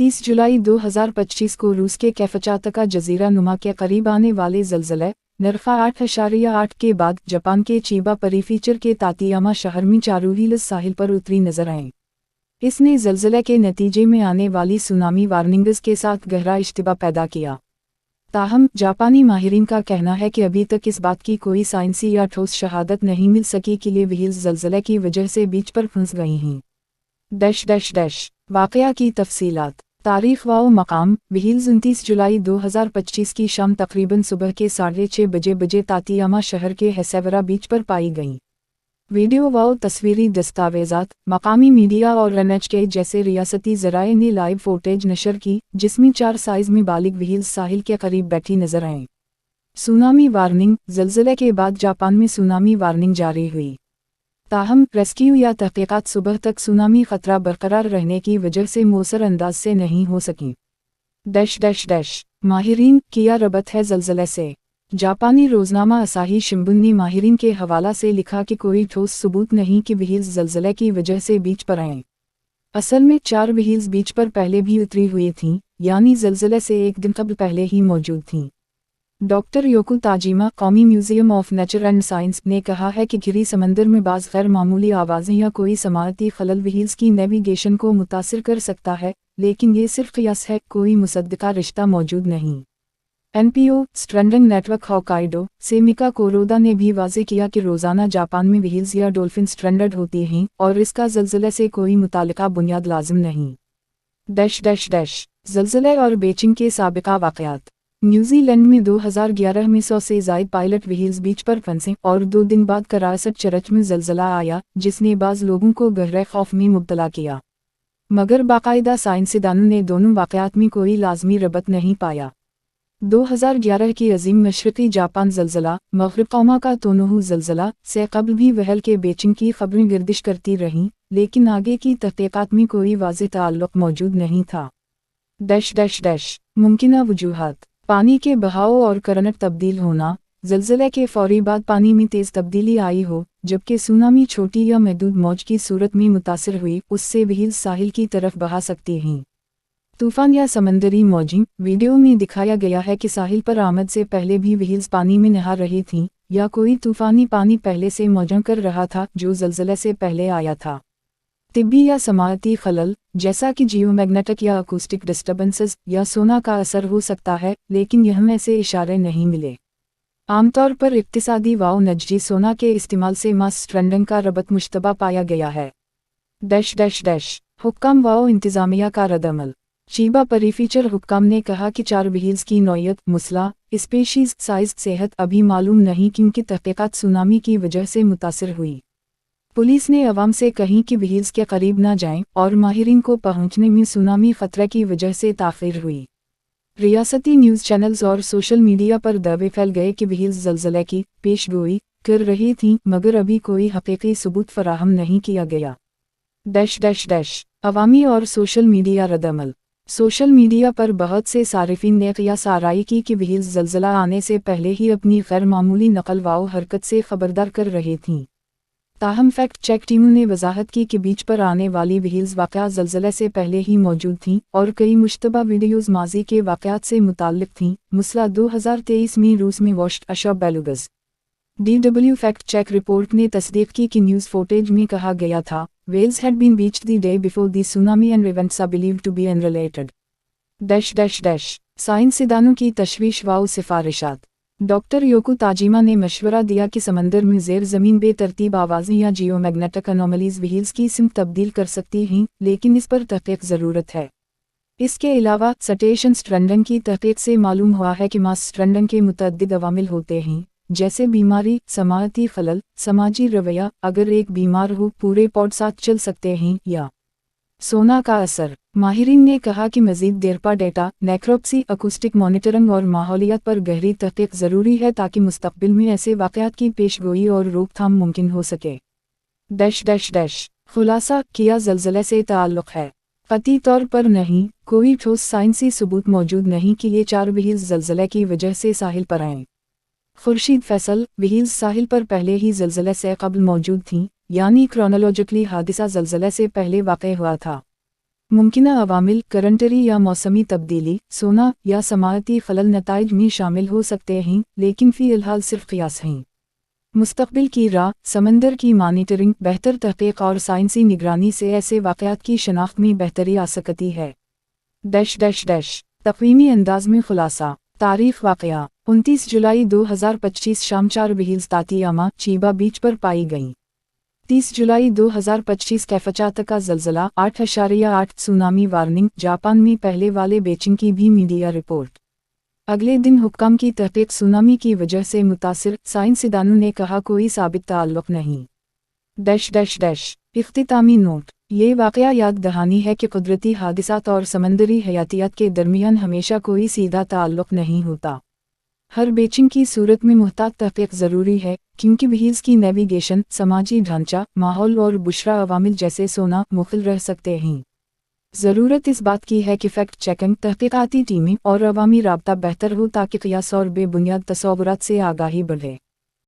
29 जुलाई 2025 को रूस के कैफचातका जजीरा नुमा के करीब आने वाले ज़लज़ले नरफ़ा 8.8 के बाद जापान के चीबा प्रीफेक्चर के तातियामा शहर में चारूहिल्स साहिल पर उतरी नजर आए। इसने ज़लज़ले के नतीजे में आने वाली सुनामी वार्निंग्स के साथ गहरा इश्तिबा पैदा किया। ताहम जापानी माहिरीन का कहना है कि अभी तक इस बात की कोई साइंसी या ठोस शहादत नहीं मिल सकी कि ये व्हील्स ज़लज़ले की वजह से बीच पर फंस गई हैं। वाक़या की तफसीलात। तारीख़ व मकाम व्हील्स 29 जुलाई 2025 की शाम तकरीबन सुबह के 6:30 बजे तातियामा शहर के हेसेवरा बीच पर पाई गईं। वीडियो व तस्वीरी दस्तावेज़ात मकामी मीडिया और NHK जैसे रियासती ज़राए ने लाइव फुटेज नशर की, जिसमें 4 साइज़ में बालिग व्हील्स साहिल के करीब बैठी नजर आएं। Tsunami warning. ज़लज़ले के बाद जापान में सुनामी वार्निंग जारी हुई। ताहम रेस्क्यू या तहक़ीक़ात सुबह तक सुनामी ख़तरा बरकरार रहने की वजह से मौसर अंदाज से नहीं हो सकी। माहिरीन किया रबत है ज़लज़ले से। जापानी रोज़नामा असाही शिंबुन ने माहिरीन के हवाला से लिखा कि कोई ठोस सबूत नहीं कि व्हील्स ज़लज़ले की वजह से बीच पर आएँ। असल में 4 व्हील्स बीच पर पहले भी उतरी हुई थीं, यानी ज़लज़ले से एक दिन कबल पहले ही मौजूद थीं। डॉक्टर योको ताजिमा कौमी museum of nature and science ने कहा है कि घिरी समंदर में बाज़ गैर मामूली आवाज़ें या कोई समाती खलल व्हील्स की नेविगेशन को मुतासिर कर सकता है, लेकिन ये सिर्फ क़ियास है, कोई मुसद्दक़ा रिश्ता मौजूद नहीं। NPO स्ट्रैंडिंग नेटवर्क होक्काइडो से मिका कोरोदा ने भी वाज़ेह किया कि रोज़ाना जापान में व्हील्स या डॉल्फिन स्ट्रैंडेड होती हैं और इसका ज़लज़ले से कोई मुतालिका बुनियाद लाजिम नहीं। ज़लज़ले और बेचिंग के साबिका वाक़यात। न्यूजीलैंड में 2011 में 100 से ज़ायद पायलट व्हील्स बीच पर फंसे और 2 दिन बाद करासट चरच में ज़लज़ला आया, जिसने बाज़ लोगों को गहरे खौफ में मुब्तला किया। मगर बाकायदा साइंसदानों ने दोनों वाक़यात में कोई लाज़मी रबत नहीं पाया। 2011 की अजीम मशरक़ी जापान ज़लज़ला मग़रिब कौमा का तोनोहू ज़लज़ला से कबल भी वहल के बेचिंग की खबरें गर्दिश करती रहीं, लेकिन आगे की तहक़ीक़ात में कोई वाज़ेह ताल्लुक़ मौजूद नहीं था। मुमकिना वजूहात। पानी के बहाव और करंट तब्दील होना। ज़लज़ले के फौरी बाद पानी में तेज़ तब्दीली आई हो, जबकि सुनामी छोटी या महदूद मौज की सूरत में मुतासिर हुई, उससे व्हील्स साहिल की तरफ बहा सकती हैं। तूफ़ान या समंदरी मौजें। वीडियो में दिखाया गया है कि साहिल पर आमद से पहले भी व्हील्स पानी में नहा रही थीं, या कोई तूफ़ानी पानी पहले से मौजें कर रहा था जो ज़लज़ले से पहले आया था। तिब्बी या समाती खलल, जैसा कि जियोमैग्नेटिक या अकूस्टिक डिस्टर्बेंसेस या सोना का असर हो सकता है, लेकिन यह में से इशारे नहीं मिले। आमतौर पर इक्तिसादी व नजजी सोना के इस्तेमाल से मास स्ट्रैंडिंग का रबत मुश्तबा पाया गया है। हुक्काम व इंतज़ामिया का रद्दअमल। चीबा प्रीफेक्चर हुक्काम ने कहा कि 4 व्हील्स की नौयत, मुसला, स्पेशीज़, साइज़, सेहत अभी मालूम नहीं क्योंकि तहक़ीक़ात सुनामी की वजह से मुतासिर हुई। पुलिस ने अवाम से कही कि व्हील्स के करीब न जाएं और माहिरीन को पहुंचने में सुनामी ख़तरे की वजह से ताख़ीर हुई। रियासती न्यूज़ चैनल्स और सोशल मीडिया पर दावे फैल गए कि व्हील्स ज़लज़ले की पेशगोई कर रही थीं, मगर अभी कोई हक़ीक़ी सबूत फराहम नहीं किया गया। अवामी और सोशल मीडिया रद्दअमल। सोशल मीडिया पर बहुत से सारिफिन ने क़ियास आराई की कि व्हील्स ज़लज़ला आने से पहले ही अपनी गैर मामूली नकल व हरकत से ख़बरदार कर रही थीं। ताहम फैक्ट चेक टीमों ने वजाहत की कि बीच पर आने वाली व्हील्स वाक़या ज़लज़ले से पहले ही मौजूद थीं और कई मुश्तबा वीडियोज़ माजी के वाक़यात से मुताल्लिक़ थीं। मुसला 2023 में रूस में washed ashore belugas. DW fact check report ने तस्दीक की कि न्यूज़ फुटेज में कहा गया था, whales had been beached the day before the tsunami and events are believed to be unrelated. साइंसदानों की तशवीश व सिफारिशात। डॉक्टर योको ताजिमा ने मशवरा दिया कि समंदर में ज़ेर ज़मीन बेतरतीब आवाज़ें या जियोमैग्नेटिक अनोमलीज़ व्हील्स की सिमत तब्दील कर सकती हैं, लेकिन इस पर तहक़ीक़ ज़रूरत है। इसके अलावा स्टेशन स्ट्रैंडिंग की तहक़ीक़ से मालूम हुआ है कि मास स्ट्रैंडिंग के मुतअद्दिद अवामिल होते हैं, जैसे बीमारी, समाती खलल, समाजी रवैया, अगर एक बीमार हो पूरे पॉड साथ चल सकते हैं, या सोना का असर। माहिरीन ने कहा कि मज़ीद देरपा डेटा, नेक्रोप्सी, अकूस्टिक मॉनिटरिंग और माहौलियात पर गहरी तहक़ीक़ ज़रूरी है ताकि मुस्तक़बिल में ऐसे वाक़यात की पेशगोई और रोकथाम मुमकिन हो सके। खुलासा किया ज़लज़ले से ताल्लुक़ है। क़ती तौर पर नहीं, कोई ठोस साइंसी सबूत मौजूद नहीं कि ये 4 व्हील्स ज़लज़ले की वजह से साहिल पर आएँ। खुर्शीद फैसल, व्हील्स साहिल पर पहले ही ज़लज़ले से कबल मौजूद थीं, यानी क्रोनोलॉजिकली हादिसा ज़लज़ले से पहले वाक़ हुआ था। मुमकिना अवामिल करंटरी या मौसमी तब्दीली, सोना या समाअती खलल नताइज में शामिल हो सकते हैं, लेकिन फ़िलहाल सिर्फ क़ियास हैं। मुस्तक़बिल की राह, समंदर की मॉनिटरिंग, बेहतर तहक़ीक़ और साइंसी निगरानी से ऐसे वाक़यात की शनाख्त में बेहतरी आ सकती है। तक़वीमी अंदाज़ में खुलासा। तारीख़ वाक़या 29 जुलाई 2025 शाम 4 व्हील्स तातियामा, चीबा बीच पर पाई गईं। 30 जुलाई 2025 कैफचात का ज़लज़ला 8.8 सुनामी वार्निंग, जापान में पहले वाले बेचिंग की भी मीडिया रिपोर्ट। अगले दिन हुक्काम की तहक़ीक़ सुनामी की वजह से मुतासिर, साइंसदानों ने कहा कोई साबित ताल्लुक़ नहीं। इख्तितामी नोट। ये वाक़या याद दहानी है कि कुदरती हादिसात और समंदरी हयातियात के दरमियान हमेशा कोई सीधा ताल्लुक़ नहीं होता। हर बेचिंग की सूरत में मुहतात तहक़ीक़ ज़रूरी है, क्योंकि व्हील्स की नेविगेशन, समाजी ढांचा, माहौल और बुशरा अवामिल जैसे सोना मुख्तलिफ रह सकते हैं। ज़रूरत इस बात की है कि फ़ैक्ट चेकिंग, तहक़ीक़ाती टीमें और अवामी राब्ता बेहतर हो ताकि क़ियास और बेबुनियाद तसव्वुरात से आगाही बढ़े।